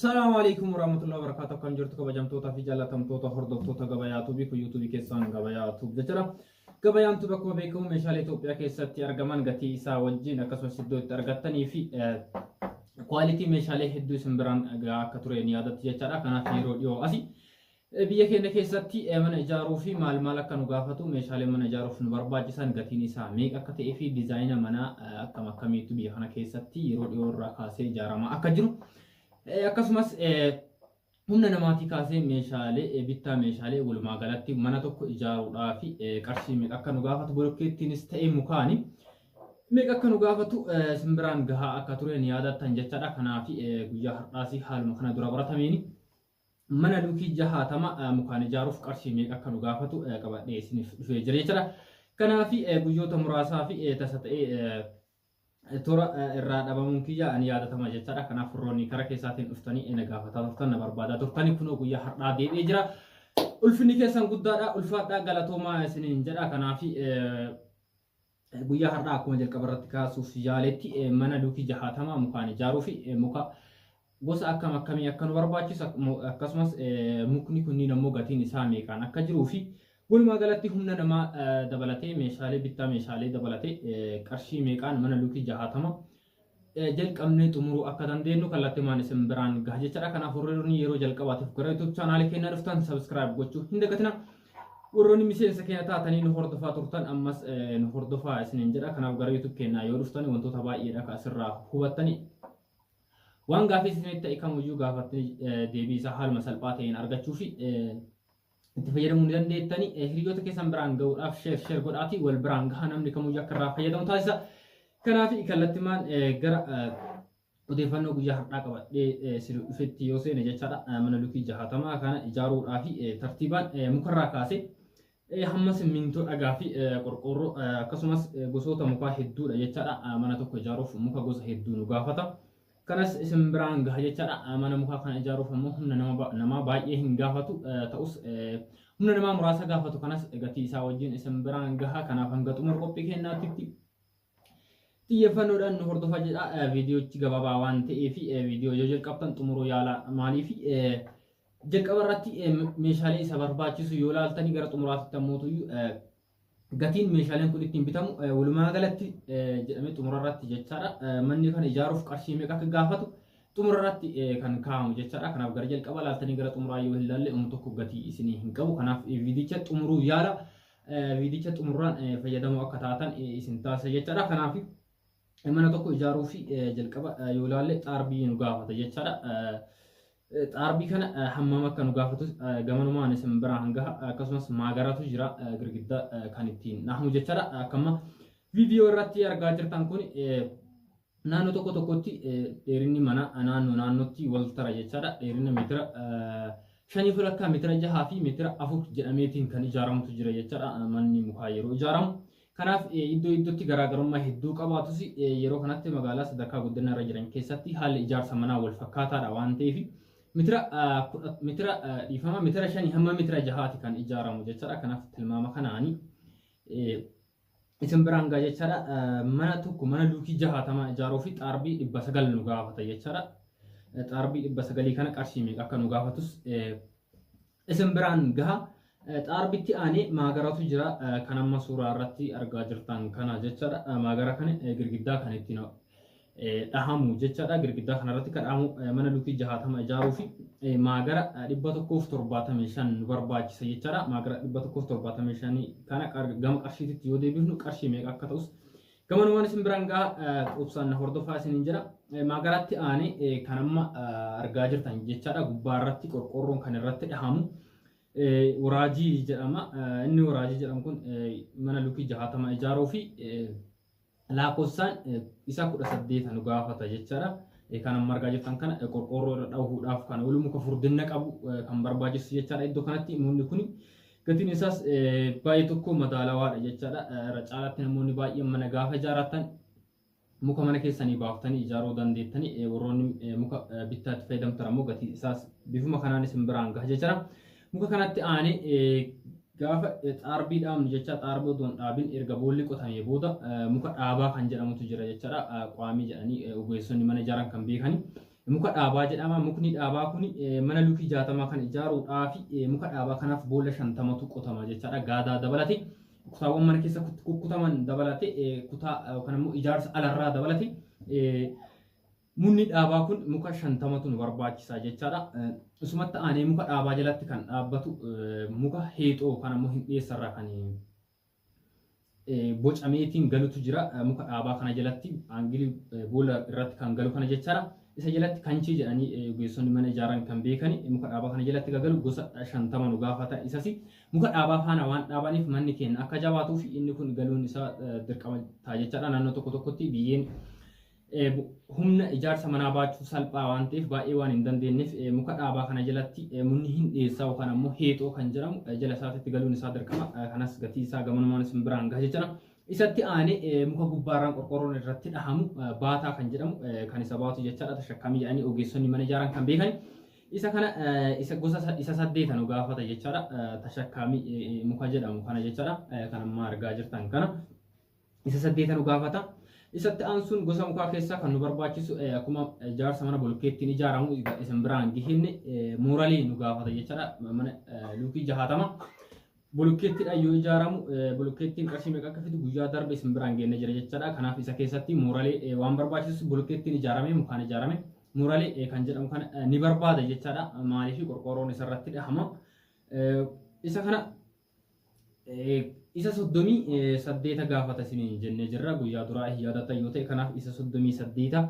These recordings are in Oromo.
السلام عليكم ورحمة الله وبركاته. كم جرت كبجمتوتا في جلتم توتا هردوتا غبياتو بكو يوتيوب كيسان غبياتو جچرا غبيانتو بكو بكو مشال إثيوبيا كيساتي أرجمان غتي إسا وجين أكسو سيدو ترغتني في كواليتي مشال هدو سمبران غا كتورين يادت جچرا كنا في روديو أسي biyya keenya keessatti mana ijaaruu fi maal akka nu gaafatu meeshaalee mana ijaaruuf nu barbaachisan gatiin isaa meeqa akka ta'ee fi diizaayina manaa akkamiitu biyya kana keessatti yeroo dhiyoo irraa kaasee ijaaramaa akka jiru akkasumas humna namaatii kaasee meeshaalee bittaa meeshaalee walumaa galatti mana tokko ijaaruudhaaf qarshii meeqa akka nu gaafatu bolokkeettiinis ta'ee mukaani meeqa akka nu gaafatu simbiraan gahaa akka tureen yaadattan jechaadha. Kanaaf guyyaa har'aasii haaluma kana dura baratameen mana luukii jahaatama mukaan ijaaruuf qarshii meeqa akka nu gaafatu qabadhee isiniif dhufee jira jechuudha. Kanaaf guyyoota muraasaa fi tasa ta'ee tora irraa dhabamuun kiyya ani yaadatama jechuudha. Kanaaf furroonni karaa keessaatiin dhuftanii na gaafataa turtan na barbaadaa turtanii kunoo guyyaa har'aa deebi'ee jira. Ulfinni keessan guddaadha, ulfaadhaa galatoomaa isiniin jedha. Kanaaf guyyaa har'aa akkuma jalqaba irratti kaasuuf yaaletti mana luukii jahaatama mukaan ijaaruuf muka gosa akkamii akka nu barbaachisu akkasumas mukni kunniin ammoo gatiin isaa meeqaan akka jiruu fi walumaa galatti humna namaa dabalatee meeshaalee bittaa meeshaalee dabalatee qarshii meeqaan mana luukii jahaatama jalqabnee xumuruu akka dandeenyu kallattimaan isin biraan gaha jechaadha. Kanaaf warroonni yeroo jalqabaatiif gara YouTube chaanaalii keenya dhuftan subscribe gochuu hin dagatina. Warroonni miseensa keenya taatanii nu hordofaa turtan ammas nu hordofaa isiniin jedha. Kanaaf gara YouTube keenyaa yoo dhuftan wantoota baay'eedha asirraa hubattanii waan gaafii isinitti ta'e kamuyyuu gaafatanii deebii isaa haaluma salphaa ta'een argachuu fi itti fayyadamuu dandeettanii hiriyoota keessan biraan gahuudhaaf sheer godhaatii wal biraan gahaa namni kamuyyuu akka irraa fayyadamu taasisa. Kanaaf kallattimaan gara odeeffannoo guyyaa har'aa qabadhee dhufetti yoo seene jechaadha. Mana luukii jahaatamaa kana ijaaruudhaaf tartiibaan mukarraa kaasee hamma simmintoo dhagaa fi qorqoorroo akkasumas gosoota mukaa hedduudha jechaadha. Mana tokko ijaaruuf muka gosa hedduu nu gaafata. Kanas isin biraan gaha jechaadha. Mana mukaa kana ijaaruuf ammoo humna namaa baay'ee hin gaafatu ta'us humna namaa muraasa gaafatu kanas gatii isaa wajjin isin biraan gaha. Kanaaf hanga xumura qophii keenyaatti xiyyeeffannoodhaan nu hordofaa jedha. Viidiyoochi gabaabaa waan ta'eef viidiyoo yoo jalqabtan xumuruu yaala maaliif jalqaba irratti meeshaalee isa barbaachisu yoo laaltanii gara xumuraatti ammootuyyuu gatiin meeshaaleen kun ittiin bitamu walumaa galatti jedhamee xumura irratti jechaadha. Manni kana ijaaruuf qarshii meeqa akka gaafatu xumura irratti kan kaa'amu jechaadha. Kanaaf gara jalqaba laaltanii gara xumuraa yoo hin laalle tokko gatii isinii hin qabu. Kanaaf viidicha xumuruu yaala. Viidicha xumuraan fayyadamoo akka taatan isin taasisa jechaadha. Kanaaf mana tokko ijaaruuf jalqaba yoo laalle xaarbii nu gaafata jechaadha. Xaarbii kana hammam akka nu gaafatu gamanumaan isin biraan hanga akkasumas maagaratu jira girgidda kan ittiin dhahamu jechaadha. Akkuma viidiyoo irratti argaa jirtan kun naannoo tokko tokkotti dheerinni mana naannootti wal tara jechaadha. Dheerina meetira 5 meetira 6 fi meetira 4 jedhameetiin kan ijaaramutu jira jechaadha. Manni mukaa yeroo ijaaramu kanaaf iddoo iddootti garaagarummaa hedduu qabaatus yeroo kanatti magaalaa sadarkaa guddina irra jiran keessatti haalli ijaarsa manaa wal fakkaataadha waan ta'eef meetira 5 hamma meetira 6 kan ijaaramu jechaadha. Kanaaf tilmaama kanaanii isin biraan gaha jechaadha. Mana tokko mana luukii jahaatama ijaaruu fi xaarbii 900 nu gaafata jechaadha. Xaarbii 900 kana qarshii meeqa akka nu gaafatus isin biraan gaha. Xaarbitti aanee maagaratu jira kan amma suuraa irratti argaa jirtan kana jechaadha. Maagara kana girgiddaa kan ittiin dhahamu jechaadha. Girgiddaa kanarratti kan dhahamu mana luukii jahaatama ijaaruu fi maagara 175 nu barbaachisa jechaadha. Maagara 175 kana gama qarshiitti yoo deebifnu qarshii meeqa akka ta'us gamanumaan isin biraan gaha qubsaan hordofaa isiniin jira. Maagaratti aanee kan amma argaa jirtan jechaadha. Gubbaa irratti qorqoorroon kan irratti dhahamu waraajii jedhama. Inni waraajii jedhamu kun mana luukii jahaatama ijaaruu fi lakkoofsaan isa 18 nu gaafata jechaadha. Kan amma argaa jirtan kana qorqoorroo irra dhahuudhaaf kan wal muka furdina qabu kan barbaachisu jechaadha. Iddoo kanatti mukni kun gatiin isaas baay'ee tokko madaalawaadha jechaadha. Irra caalaatti namoonni baay'een mana gaafa ijaaratan muka mana keessanii baaftanii ijaaruu dandeettanii warroonni muka bittaatti fayyadamtan ammoo gatii isaas bifuma kanaan isin biraan gaha jechaadha. Muka kanatti aanee gaafa xaarbii dhaabnu jecha xaarbii odoon dhaabin erga boolli qotamee booda muka dhaabaa kan jedhamutu jira jechaadha. Qaamii jedhanii ogeessonni mana ijaaran kan beekani muka dhaabaa jedhama. Mukni dhaabaa kun mana luukii 60 kan ijaaruudhaaf muka dhaabaa kanaaf boolla 50tu qotama jechaadha. Gaadaa dabalate kutaawwan mana keessa kukkutaman dabalate kutaa kan immoo ijaarsa alarraa dabalate munni dhaabaa kun muka 50tu nu barbaachisaa jechaadha. Isumatti aanee muka dhaabaa jalatti kan dhaabbatu muka heexoo kan immoo hin dhiyeessarraa kan bocameetiin galutu jira. Muka dhaabaa kana jalatti aangilii boolla irratti kan galu kana jechaadha. Isa jalatti kanchii jedhanii ogeessonni mana ijaaran kan beekani muka dhaabaa kana jalatti galu gosa 50 nu gaafata. Isas muka dhaabaa faana waan dhaabaniif manni keenya akka jabaatuu fi inni kun galuun isaa dirqama ta'a jechaadha. Naannoo tokko tokkotti biyyeen humna ijaarsa manaa baachuu salphaa waan ta'eef baay'ee waan hin dandeenyeef muka dhaabaa kana jalatti munni hin dhiyeessaa yookaan ammoo heexoo kan jedhamu jala isaatti galuun isaa dirqama. Kanas gatii isaa gamanumaan simbiraan gaha jechuudha. Isatti aanee muka gubbaarraan qorqorroon irratti dhahamu baataa kan jedhamu kan isa baatu jechaadha. Tashakkamii jedhanii ogeessonni mana ijaaran kan beekan. Isa kana isa gosa isa 8 nu gaafata jechaadha. Tashakkamii muka jedhamu kana jechaadha. Kan amma argaa jirtan kana isa 8 nu gaafata. Isatti aansuun gosa mukaa keessaa kan nu barbaachisu akkuma ijaarsa mana bolokkeettiin ijaaramu isin biraan gihenne mooralii nu gaafata jechaadha. Mana luukii 60 bolokkeettiidhaan yoo ijaaramu bolokkeettiin qarshii meeqa akka fidu guyyaa darbe isin biraan geenne jira jechaadha. Kanaaf isa keessatti mooralii waan barbaachisu bolokkeettiin ijaarame mukaan ijaarame mooralii kan jedhamu kana ni barbaada jechaadha. Maaliif qorqorroon isarratti dhahama. Isa kana isa 38 gaafata isin jennee jirra. Guyyaa duraa yaadata yoo ta'e kanaaf isa 38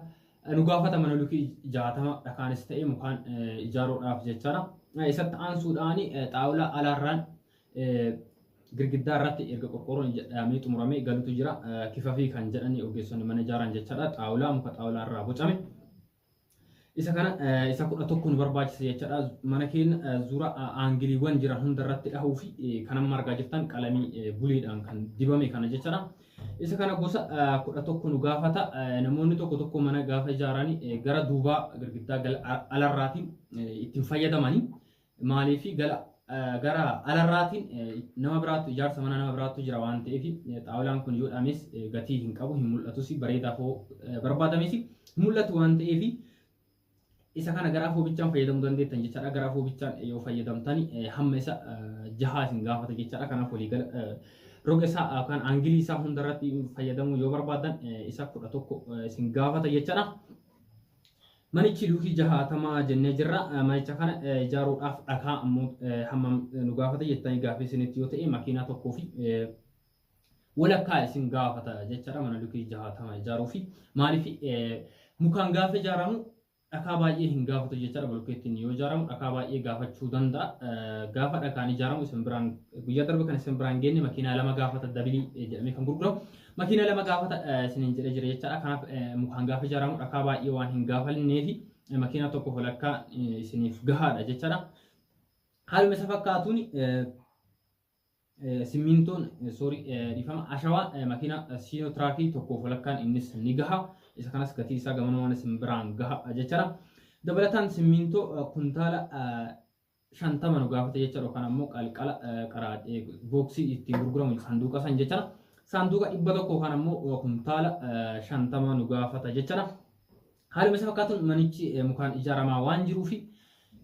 nu gaafata mana luukii 60 dhakaanis ta'e mukaan ijaaruudhaaf jechaadha. Isatti aansuudhaan xaawulaa alaarraan girgiddaa irratti erga qorqorroon jedhamee xumuramee galutu jira. Kifafii kan jedhani ogeessonni mana ijaaran jechaadha. Xaawulaa muka xaawulaa irraa bocame. Isa kana isa 11 nu barbaachisa jechaadha. Mana keenya zura aangiliiwwan jiran hunda irratti dhahuu fi kan amma argaa jirtan qalamii buliidhaan kan dibame kana jechaadha. Isa kana gosa 11 nu gaafata. Namoonni tokko mana gaafa ijaaranii gara duubaa girgiddaa alarraatiin ittiin fayyadamanii maaliif gara alarraatiin nama biraatu ijaarsa mana nama biraatu jira waan ta'eef xaawulaan kun yoo dhaames gatii hin qabu hin mul'atus bareedaaf barbaadames hin mul'atu waan ta'eef isa kana gara foobichaan fayyadamuu dandeettan jechaadha. Gara foobichaan yoo fayyadamtani hamma isa 6 isin gaafata jechaadha. Kanaaf walii gala roga isaa yookaan aangilii isaa hundarratti fayyadamuu yoo barbaadan isa 11 isin gaafata jechaadha. Manichi luukii 60 jennee jirra. Manicha kana ijaaruudhaaf dhakaa ammoo hammam nu gaafata jettanii gaaffii isinitti yoo ta'e makiinaa tokkoo fi walakkaa isin gaafata jechaadha. Mana luukii 60 ijaaruu fi maaliif mukaan gaafa ijaaramu dhakaa baay'ee hin gaafatu jechaadha. Bolokkeettiin yoo ijaaramu dhakaa baay'ee gaafachuu danda'a. Gaafa dhakaan ijaaramu isin biraan guyyaa darbe kan isin biraan geenne makiinaa 2 gaafata dabilii jedhamee kan gurguramu. Makiinaa 2 gaafata isiniin jedhee jira jechaadha. Kanaaf mukaan gaafa ijaaramu dhakaa baay'ee waan hin gaafanneefi makiinaa tokko walakkaa isiniif gahaadha jechaadha. Haaluma isa fakkaatuun simmintoon dhiifama ashawaa makiinaa siinootiraakii tokko walakkaan innis ni gaha. Isa kanas gatii isaa gamanumaan isin biraan gaha jechaadha. Dabalataan simmintoo kuntaala 50 nu gaafata jechaadha. Yookaan ammoo qalqala booksii ittiin gurguramu sanduuqa san jechaadha. Sanduuqa 100 yookaan ammoo kuntaala 50 nu gaafata jechaadha. Haaluma isa fakkaatuun manichi mukaan ijaaramaa waan jiruufi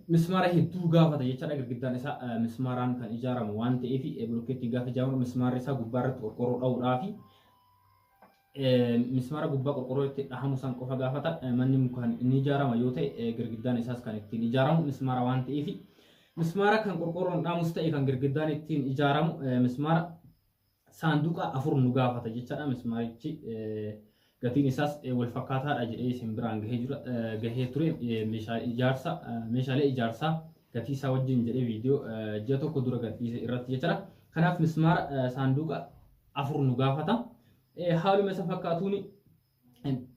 mismaara hedduu gaafata jechaadha. Girgiddaan isaa mismaaraan kan ijaaramu waan ta'eef bolokkeettii gaafa ijaaramu mismaarri isaa gubbaarratti qorqorroo dha'uudhaafi mismaara gubbaa qorqorroo itti dhahamu san qofa gaafata. Manni mukaan inni ijaarama yoo ta'e girgiddaan isaas kan ittiin ijaaramu mismaara waan ta'eef mismaara kan qorqorroon dhaamus ta'e kan girgiddaan ittiin ijaaramu mismaara saanduqa 4 nu gaafata jechaadha. Mismaarichi gatiin isaas wal fakkaataadha jedhee isin biraan gahee ture. Meeshaalee ijaarsaa gatii isaa wajjin jedhee viidiyoo ji'a tokko dura gatii irratti jechaadha. Kanaaf mismaara saanduqa 4 nu gaafata. Haaluma isa fakkaatuun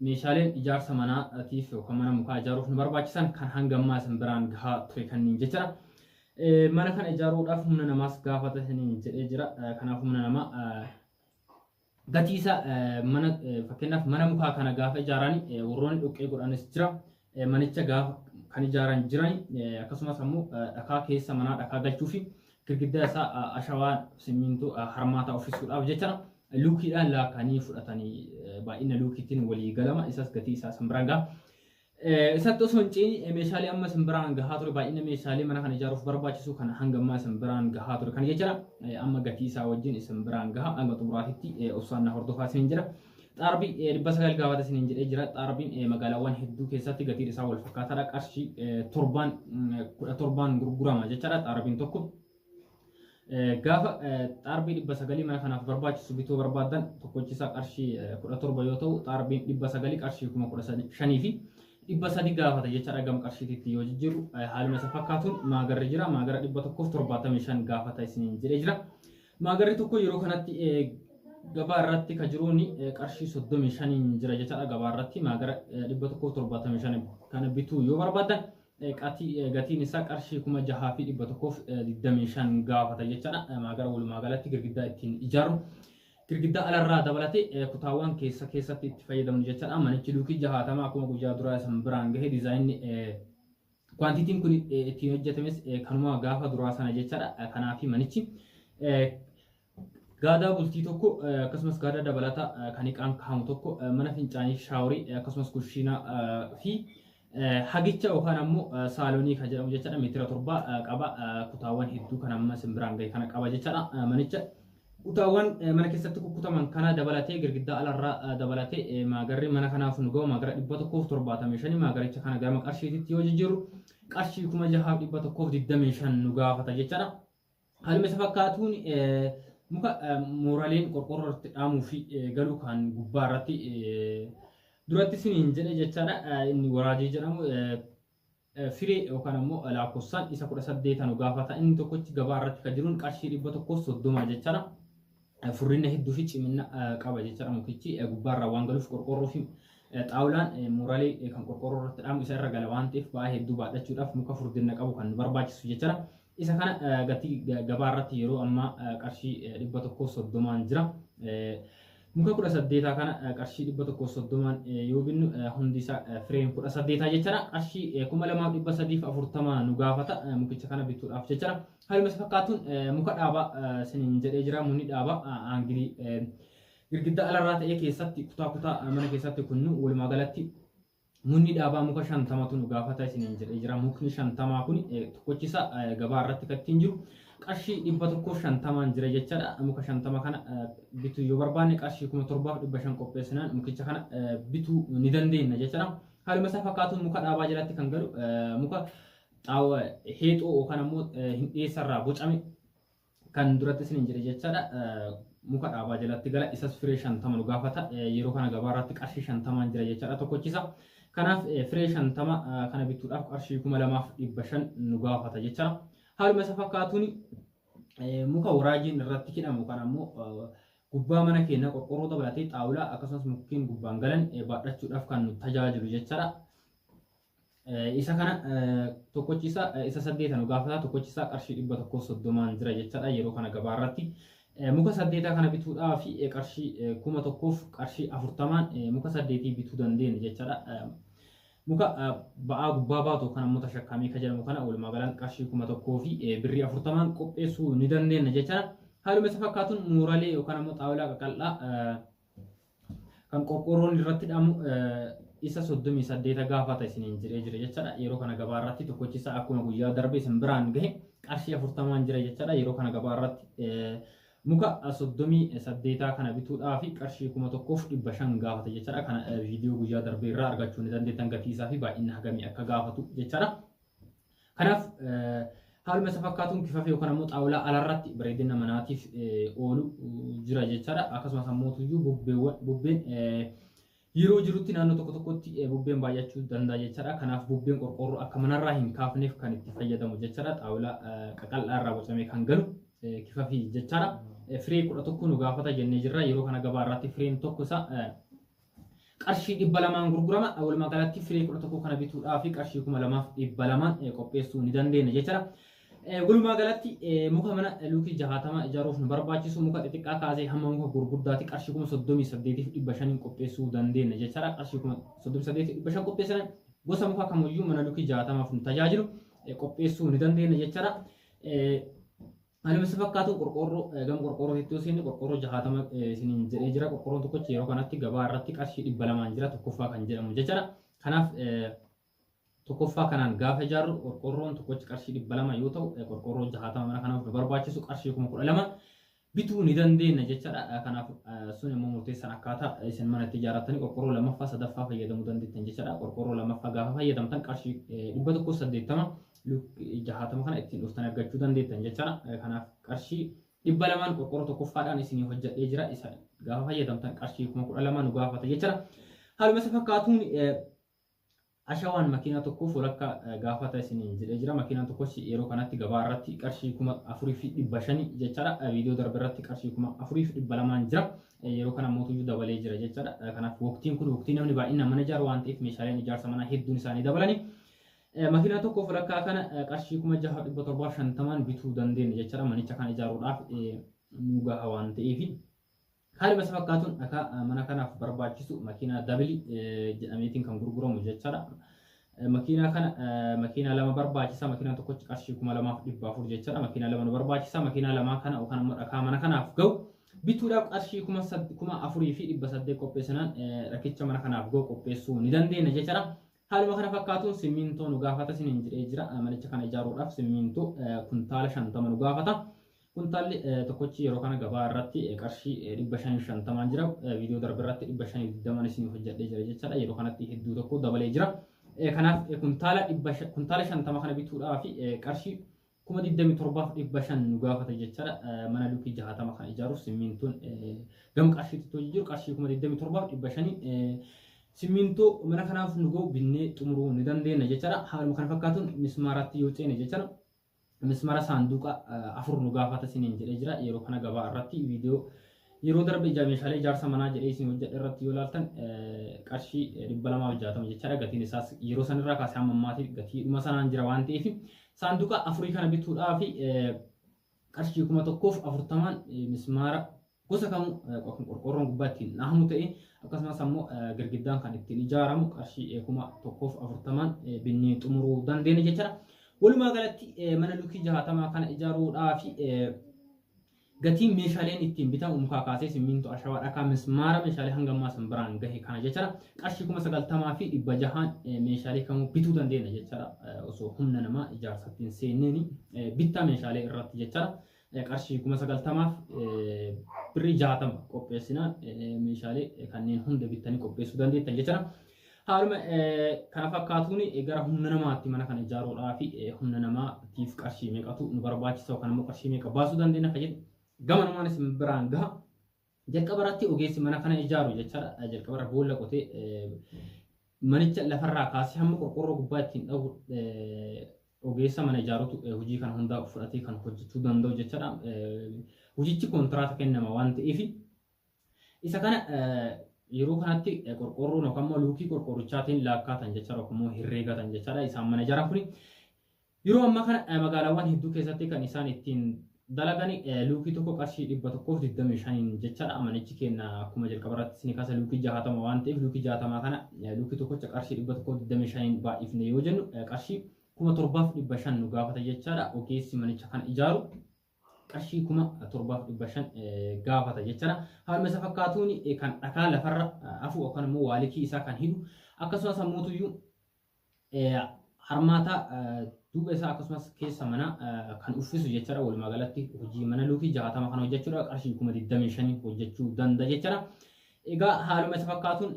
meeshaaleen ijaarsa manaatiif yookaan mana mukaa ijaaruuf nu barbaachisan kan hangammaa isin biraan gahaa ture kanniin jechaadha. Mana kana ijaaruudhaaf humna namaas gaafata isiniin jedhee jira. Kanaaf humna namaa gatii isaa mana fakkeenyaaf mana mukaa kana gaafa ijaaran warroonni dhoqqee godhanis jira. Manicha gaafa kan ijaaran jiran akkasumas ammoo dhakaa keessa manaa dhakaa galchuu fi girgiddaa isaa ashawaa simmintoo harmaataa uffisuudhaaf jechaadha. Luukiidhaan laakanii fudhatanii baay'ina luukiitiin walii galama. Isas gatii isaa san biraan gaha. Isattuu soncii meeshaalee amma simbiraan gahaa ture baay'ina meeshaalee mana kana ijaaruuf barbaachisu kan hanga ammaa simbiraan gahaa ture kan jechuudha. Amma gatii isaa wajjin simbiraan gahaa hanga xumuraatitti obsaan na hordofaa isin jira. Xaarbii 900 gaafata isin jedhee jira. Xaarbiin magaalaawwan hedduu keessatti gatiin isaa wal fakkaataadha. Qarshii 17 gurgurama jechuudha. Xaarbiin tokko gaafa xaarbii 900 mana kanaaf barbaachisu bituu barbaadan tokkochisaa qarshii 17 yoo ta'u xaarbiin 900 qarshii 15,000 fi 300 gaafata jechaadha. Gama qarshiitti yoo jijjiiru haaluma isa fakkaatuun maagarri jira. Maagara 175 gaafata isin jedhee jira. Maagarri tokko yeroo kanatti gabaa irratti kan jiruun qarshii 35 jira jechaadha. Gabaa irratti maagara 175 kana bituu yoo barbaadan gatiin isaa qarshii 6,125 gaafata jechaadha. Maagara walumaa galatti girgiddaa ittiin ijaaru girgiddaa alarraa dabalatee kutaawwan keessatti itti fayyadamnu jechaadha. Manichi luukii 60 akkuma guyyaa duraa san biraan gahe diizaayinni kwantitiin kun ittiin hojjetames kanuma gaafa duraa sana jechaadha. Kanaaf manichi gaadaa bultii tokko akkasumas gaadaa dabalataa kan iqaan kaamu tokko mana fincaanii shaaworii akkasumas kushiinaa fi hagicha yookaan ammoo saaloonii kan jedhamu jechaadha. Meetira 7 qaba. Kutaawwan hedduu kan amma simbiraan gahe kana qaba jechaadha. Manicha kutaawwan mana keessatti kukkutaman kana dabalatee girgiddaa alarraa dabalatee maagarri mana kanaaf nu ga'u maagara 175 maagaricha kana gama qarshiitti yoo jijjiirru qarshii 6,125 nu gaafata jechaadha. Haaluma isa fakkaatuun muka mooraleen qorqorroo irratti dhaamuu fi galuu kan gubbaa irratti duratti siniin jedhe jechaadha. Inni waraajii jedhamu firee yookaan ammoo lakkoofsaan isa 18 nu gaafata. Inni tokkochi gabaa irratti kan jiruun qarshii 130 jechaadha. Furrinna hedduu fi cimina qaba jechaadha. Mukichi gubbaa irraa waan galuuf qorqorroo fi xaawulaan mooraalee kan qorqorroo irratti dhaamu isa irra gala waan ta'eef baay'ee hedduu baadhachuudhaaf muka furdinna qabu kan barbaachisu jechaadha. Isa kana gatii gabaa irratti yeroo ammaa qarshii 130 jira. Muka 18 kana qarshii 130 yoo binnu hundi isaa fireem 18 jechaadha. Qarshii 2,340 nu gaafata mukicha kana bituudhaaf jechaadha. Haaluma isa fakkaatuun muka dhaabaa siniin jedhee jira. Munni dhaabaa aangilii girgiddaa alarraa ta'ee keessatti kutaa mana keessatti kunnu walumaa galatti munni dhaabaa muka 50 nu gaafata siniin jedhee jira. Mukni 50 kun tokkochisa gabaa irratti kan ittiin jiru qarshii 150 jira jechaadha. Muka 50 kana bituu yoo barbaanne qarshii 7,500 qopheessinaan mukicha kana bituu ni dandeenya jechaadha. Haaluma isa fakkaatuun muka dhaabaa jalatti kan galu muka xaawwa heexoo yookaan ammoo hin dhiyeessarraa bocame kan duratti siniin jedhe jechaadha. Muka dhaabaa jalatti gala isas firee 50 nu gaafata. Yeroo kana gabaa irratti qarshii 50 jira jechaadha tokkochisa. Kanaaf firee 50 kana bituudhaaf qarshii 2,500 nu gaafata jechaadha. Haaluma isa fakkaatuun muka waraajiin irratti hidhamu kan ammoo gubbaa mana keenya qorqorroo dabalatee xaawulaa akkasumas mukkeen gubbaan galan baadhachuudhaaf kan nu tajaajilu jechaadha. Isa kana tokkochisa isa 8 nu gaafata. Tokkochisa qarshii 130 jira jechaadha. Yeroo kana gabaa irratti muka 8 kana bituudhaaf qarshii 1,000 qarshii 40 muka 8 bituu dandeenya jechaadha. Muka ba'aa gubbaa baatu kan ammoo tashakkamii kan jedhamu kana walumaa galaan qarshii 1,000 fi birrii 40 qopheessuu ni dandeenya jechaadha. Haaluma isa fakkaatuun mooraalee yookaan ammoo xaawulaa qaqal'aa kan qorqorroon irratti hidhamu isa 38 gaafata isiniin jedhee jira jechaadha. Yeroo kana gabaa irratti tokkochisa akkuma guyyaa darbe isin biraan gahe qarshii 40 jira jechaadha. Yeroo kana gabaa irratti muka 38 kana bituudhaaf qarshii 1,500 gaafata jechaadha. Kana viidiyoo guyyaa darbee irraa argachuu ni dandeettan gatii isaa fi baay'ina hagamii akka gaafatu jechaadha. Kanaaf haaluma isa fakkaatuun kifafee yookaan ammoo xaawulaa alarratti bareedina manaatiif oolu jira jechaadha. Akkasumas ammoo bubbeen yeroo jirutti naannoo tokko tokkotti bubbeen baay'achuu danda'a jechaadha. Kanaaf bubbeen qorqorroo akka manarraa hin kaafneef kan itti fayyadamu jechaadha. Xaawulaa qaqal'aa irraa bocamee kan galu kifafii jechaadha. Firee 11 nu gaafata jennee jirra. Yeroo kana gabaa irratti fireen tokko isa qarshii 200 gurgurama. Walumaa galatti firee 11 kana bituudhaaf qarshii 2,200 qopheessuu ni dandeenya jechaadha. Walumaa galatti muka mana luukii 60 ijaaruuf nu barbaachisu muka xixiqqaa kaasee hamma muka gurguddaatti qarshii 38,500 qopheessuu dandeenya jechaadha. Qarshii 38,500 qopheessan gosa muka kamiyyuu mana luukii 60 nu tajaajilu qopheessuu ni dandeenya jechaadha. Haaluma isa fakkaatuun qorqorroo gama qorqorroo itti isin qorqorroo 60 isiniin jedhee jira. Qorqorroon tokkochi yeroo kanatti gabaa irratti qarshii 200 jira tokkoffaa kan jedhamu jechaadha. Kanaaf tokkoffaa kanaan gaafa ijaarru qorqorroon tokkochi qarshii 200 yoo ta'u qorqorroo 60 mana kanaaf barbaachisu qarshii 12,000 bituu ni dandeenya jechaadha. Kanaaf sun immoo murteessan akkaataa isin manatti ijaarrattanii qorqorroo lammaffaa sadaffaa fayyadamuu dandeettan jechaadha. Qorqorroo lammaffaa gaafa fayyadamtan qarshii 180 60 kana ittiin dhuftanii argachuu dandeettan jechaadha. Kanaaf qarshii 200 qorqorroo tokkoffaadhaan isinii hojjedhee jira. Isa gaafa fayyadamtan qarshii 12,000 nu gaafata jechaadha. Haaluma isa fakkaatuun ashawaan makiinaa tokkoof walakka gaafata isiniin jedhee jira. Makiinaan tokkos yeroo kanatti gabaa irratti qarshii 4,500 jechaadha. Viidiyoo darbe irratti qarshii 4,200 jira. Yeroo kana mootuyyuu dabalee jira jechaadha. Kanaaf waqtiin kun waqtii namni baay'inaan mana ijaaru waan ta'eef meeshaaleen ijaarsa manaa hedduun isaanii dabalanii makiinaa tokkoof walakkaa kana qarshii 6,750 bituu dandeenya jechaadha. Manicha kana ijaaruudhaaf nu gaha waan ta'eef haaluma isa fakkaatuun akka mana kanaaf barbaachisu makiinaa dabili jedhameetiin kan gurguramu jechaadha. Makiinaa kana makiinaa lama barbaachisa. Makiinaa tokkochi qarshii 2,400 jechaadha. Makiinaa lama nu barbaachisa. Makiinaa lamaa kana yookaan immoo dhakaa mana kanaaf ga'u bituudhaaf qarshii 4,800 qopheessinaan rakkicha mana kanaaf ga'u qopheessuu ni dandeenya jechaadha. Haaluma kana fakkaatuun simmintoo nu gaafata isiniin jedhee jira. Manicha kana ijaaruudhaaf simmintoo kuntaala 50 nu gaafata. Kuntaalli tokkochi yeroo kana gabaa irratti qarshii 550 jira. Viidiyoo darbe irratti 520 isin hojjedhee jira jechaadha. Yeroo kanatti hedduu tokko dabalee jira. Kanaaf kuntaala 50 kana bituudhaaf qarshii 27,500 nu gaafata jechaadha. Mana luukii 60 kana ijaaruuf simmintoon gam qarshiitti jiru qarshii 27,500 simmintoo mana kanaaf nu ga'u binnee xumuruu ni dandeenya jechaadha. Haaluma kana fakkaatuun mismaaratti yoo ceene jechaadha. Mismaara saanduqa 4 nu gaafata isiniin jedhee jira. Yeroo kana gabaa irratti viidiyoo yeroo darbe meeshaalee ijaarsa manaa jedhee isin hojjedhe irratti yoo ilaaltan qarshii 260 jechaadha. Gatiin isaas yeroo sanirraa kaasee hamma ammaatti gatii dhuma sanaan jira waan ta'eef saanduqa 4 kana bituudhaaf qarshii 1,040 mismaara gosa kamuu qorqorroon gubbaa ittiin dhahamu ta'e akkasumas ammoo girgiddaan kan ittiin ijaaramu qarshii 1,040 binnee xumuruu dandeenya jechaadha. Walumaa galatti mana luukii 60 kana ijaaruudhaaf gatiin meeshaaleen ittiin bitamu mukaa kaasee simmintoo ashawaa dhakaa mismaara meeshaalee hanga ammaa san biraan gahe kana jechaadha. Qarshii 90,600 meeshaalee kamuu bituu dandeenya jechaadha. Osoo humna namaa ijaarsatti hin seenneen bittaa meeshaalee irratti jechaadha. Qarshii 90,000 birrii 60 qopheessinaan meeshaalee kanneen hunda bittanii qopheessuu dandeettan jechaadha. Haaluma kana fakkaatuun gara humna namaatti mana kana ijaaruudhaaf humna namaatiif qarshii meeqatu nu barbaachisa yookaan immoo qarshii meeqa baasuu dandeenya fayyadu gama namaan isin biraan gaha. Jalqaba irratti ogeessi mana kana ijaaru jechaadha. Jalqaba irra boolla qotee manicha lafarraa kaasee hamma qorqorroo gubbaa ittiin dhahu ogeessa mana ijaarutu hojii kana hundaa fudhatee kan hojjechuu danda'u jechaadha. Hojichi kontiraata kennama waan ta'eef isa kana yeroo kanatti qorqorroon yookaan immoo luukii qorqorrichaatiin laakkaatan jechaadha yookaan immoo herreegatan jechaadha. Isaan mana ijaaran kun yeroo ammaa kana magaalaawwan hedduu keessatti kan isaan ittiin dalagan luukii tokko qarshii 125 jechaadha. Manichi keenya akkuma jalqaba irratti isin kaasa luukii 60 waan ta'eef luukii 60 kana luukii tokkocha qarshii 125 baay'ifne yoo jennu qarshii 7,500 nu gaafata jechaadha. Ogeessi manicha kana ijaaru qarshii 7,500 gaafata jechaadha. Haaluma isa fakkaatuun kan dhakaa lafarra afu yookaan immoo waalikii isaa kan hidhu akkasumas ammoo harmaata duuba isaa akkasumas keessa mana kan uffisu jechaadha. Walumaa galatti hojii mana luukii 60 kana hojjechuudha qarshii 25,000 hojjechuu danda'a jechaadha. Egaa haaluma isa fakkaatuun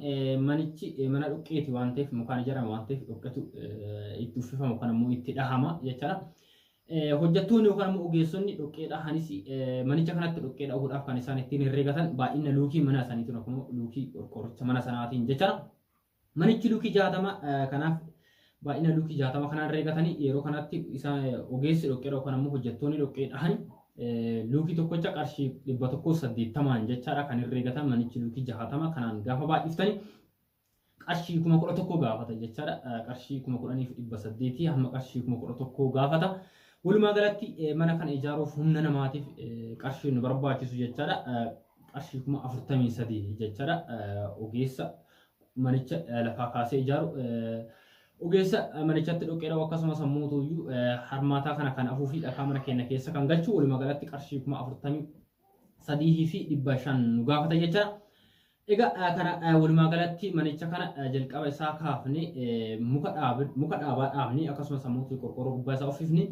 manichi mana dhoqqeeti waan ta'eef mukaan ijaarame waan ta'eef dhoqqeetu itti uffifamu yookaan immoo itti dhahama jechaadha. Hojjettoonni yookaan immoo ogeessonni dhoqqee dhahanis manicha kanatti dhoqqee dhahuudhaaf kan isaan ittiin herreegatan baay'ina luukii mana saniitiin yookaan immoo luukii qorqorricha mana sanaatiin jechaadha. Manichi luukii 60 kanaaf baay'ina luukii 60 kanaan herreegatanii yeroo kanatti isaan ogeessi dhoqqee yookaan immoo hojjettoonni dhoqqee dhahani luukii tokkocha qarshii 180 jechaadha kan herreegatan. Manichi luukii 60 kanaan gaafa baay'iftanii qarshii 11,000 gaafata jechaadha. Qarshii 10,800 hamma qarshii 11,000 gaafata. Walumaa galatti mana kana ijaaruuf humna namaatiif qarshii nu barbaachisu jechaadha. Qarshii 43 jechaadha. Ogeessa manicha lafaa kaasee ijaaru ogeessa manichatti dhoqqee dhahu akkasumas ammoo harmaataa kana kan afuu fi dhakaa mana keenya keessa kan galchu walumaa galatti qarshii 43,500 nu gaafata jechaadha. Egaa kana walumaa galatti manicha kana jalqaba isaa kaafne muka dhaabaa dhaabne akkasumas ammoo qorqorroo gubbaa isaa uffifne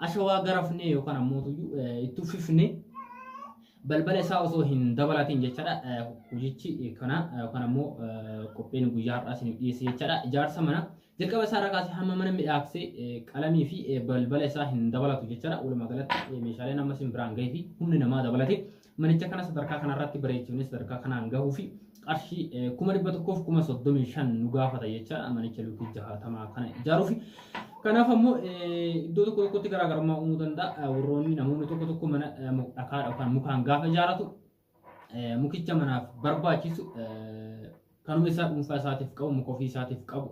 ashawaa garafne yookaan ammoo itti uffifne balbala isaa osoo hin dabalatiin jechaadha. Hojichi kana yookaan ammoo qophiin guyyaa har'aa isin dhiyeesse jechaadha. Ijaarsa mana jalqaba isaa irraa kaasee hamma mana miidhagsee qalamii fi balbala isaa hin dabalatu jechaadha. Walumaa galatti meeshaaleen amma isin biraan gahee fi humni namaa dabalate manicha kana sadarkaa kanarratti bareechifne sadarkaa kanaan gahuu fi qarshii 1,135 nu gaafata jechaadha. Manicha luukii 60 kana ijaaruuf kanaaf ammoo iddoo tokko tokkotti garaagarummaa uumuu danda'a. Warroonni namoonni tokko tokko mana dhakaa yookaan mukaan gaafa ijaaratu mukicha manaaf barbaachisu kanuma isaa dhuunfaa isaatiif qabu muka ofii isaatiif qabu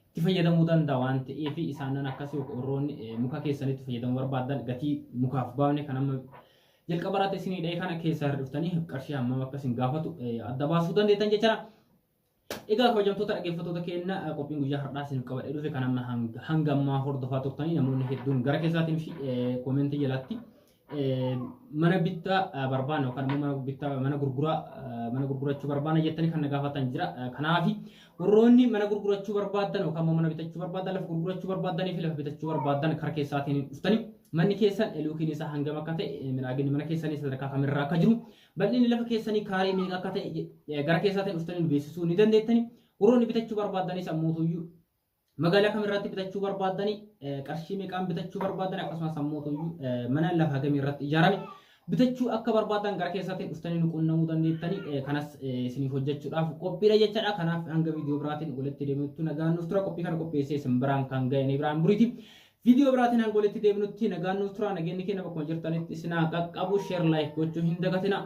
itti fayyadamuu danda'a waan ta'eef isaanan akkasii warroonni muka keessanitti fayyadamuu barbaadan gatii mukaaf baafne kan amma jalqaba irratti isinii dha'ee kana keessaa hir'iftanii qarshii hammam akka isin gaafatu adda baasuu dandeettan jechaadha. Egaa kabajamtoota dhaggeeffattoota keenya qophiin guyyaa har'aa isin qabadhee dhufe kan amma hanga ammaa hordofaa turtanii namoonni hedduun gara keessaatiin fi koomentii jalatti mana bittaa barbaanne yookaan immoo mana bittaa mana gurgurachuu barbaanne jettanii kan na gaafatan jira. Kanaaf warroonni mana gurgurachuu barbaadan yookaan immoo mana bitachuu barbaadan lafa gurgurachuu barbaadanii fi lafa bitachuu barbaadan karaa keessaatiin dhuftanii manni keessan luukiin isaa hangam akka ta'e midhaaginni mana keessanii sadarkaa kamirraa akka jiru bal'inni lafa keessanii kaarii meeqa akka ta'e gara keessaatiin dhuftanii beeksisuu ni dandeettani. Warroonni bitachuu barbaadanis ammoo magaalaa kamirratti bitachuu barbaadanii qarshii meeqaan bitachuu barbaadan akkasumas ammoo mana lafa gamii irratti ijaarame bitachuu akka barbaadan gara keessaatiin dhuftanii nu qunnamuu dandeettanii kanas isiniif hojjechuudhaaf qophiidha jechaadha. Kanaaf hanga viidiyoo biraatiin walitti deebinutti nagaan nuuf tura. Qophii kana qopheessee isin biraan kan ga'e ni biraan buriiti. Viidiyoo biraatiin hanga walitti deebinutti nagaan nuuf tura. Nageenyi keenya bakkuma jirtanitti isin haa qaqqabu. Sheer laayik gochuu hin dagatina.